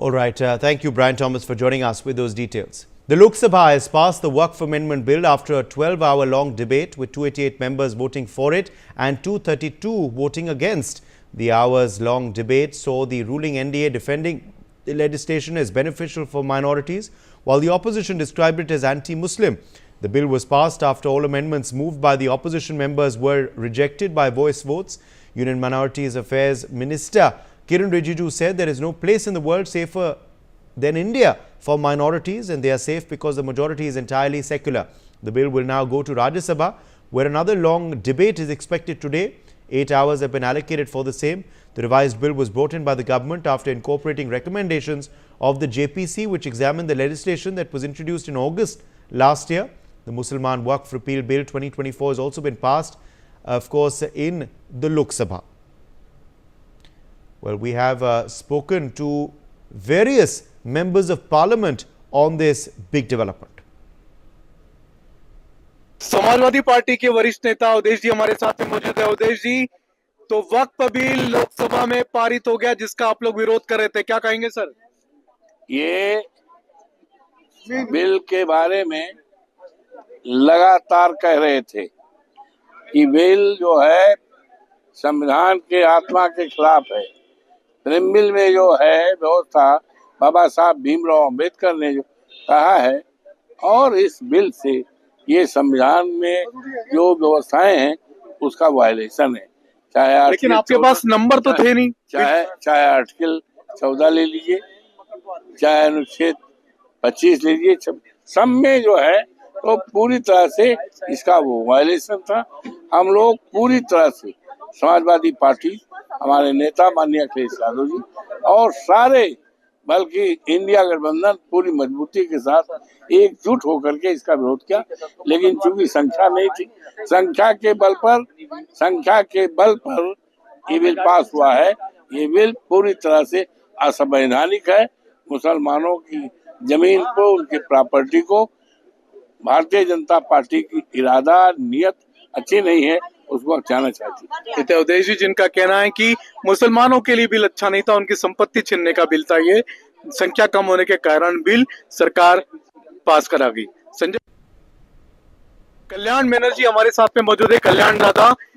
All right. Thank you, Brian Thomas, for joining us with those details. The Lok Sabha has passed the Waqf Amendment Bill after a 12-hour-long debate, with 288 members voting for it and 232 voting against. The hours-long debate saw the ruling NDA defending the legislation as beneficial for minorities, while the opposition described it as anti-Muslim. The bill was passed after all amendments moved by the opposition members were rejected by voice votes. Union Minorities Affairs Minister Kiren Rijiju said there is no place in the world safer than India for minorities, and they are safe because the majority is entirely secular. The bill will now go to Rajya Sabha, where another long debate is expected today. 8 hours have been allocated for the same. The revised bill was brought in by the government after incorporating recommendations of the JPC, which examined the legislation that was introduced in August last year. The Mussalman Waqf Repeal Bill 2024 has also been passed, of course, in the Lok Sabha. Well, we have spoken to various members of parliament on this big development. Samajwadi party के वरिष्ठ नेता अवधेश जी हमारे साथ में मौजूद है। अवधेश जी, तो वक्फ bill Lok Sabha में पारित हो गया जिसका आप लोग विरोध कर रहे थे, क्या कहेंगे सर? ये बिल के बारे में लगातार कह रहे थे कि बिल जो है संविधान के आत्मा के खिलाफ है। प्रेमबिल में जो है व्यवस्था बाबा साहब भीमराव अम्बेडकर ने जो कहा है, और इस बिल से ये संविधान में जो व्यवस्थाएं हैं उसका वायलेशन है। चाहे लेकिन आपके पास नंबर तो थे नहीं। चाहे आर्टिकल 14 ले लीजिए, चाहे अनुच्छेद 25 ले लीजिए, सब में जो है तो पूरी तरह से इसका वो वायलेशन था। हम लोग पूरी तरह से समाजवादी पार्टी, हमारे नेता माननीय अखिलेश यादव जी और सारे बल्कि इंडिया गठबंधन पूरी मजबूती के साथ एकजुट होकर के इसका विरोध किया। लेकिन चूंकि संख्या नहीं थी, संख्या के बल पर ये बिल पास हुआ है। ये बिल पूरी तरह से असंवैधानिक है। मुसलमानों की जमीन को, उनकी प्रॉपर्टी को भारतीय जनता पार्टी की इरादा नियत अच्छी नहीं है, उसको बचाना चाहती है। अवधेश जी, जिनका कहना है कि मुसलमानों के लिए बिल अच्छा नहीं था, उनकी संपत्ति छीनने का बिल था, ये संख्या कम होने के कारण बिल सरकार पास करा गई। संजय कल्याण बनर्जी हमारे साथ में मौजूद है। कल्याण दादा,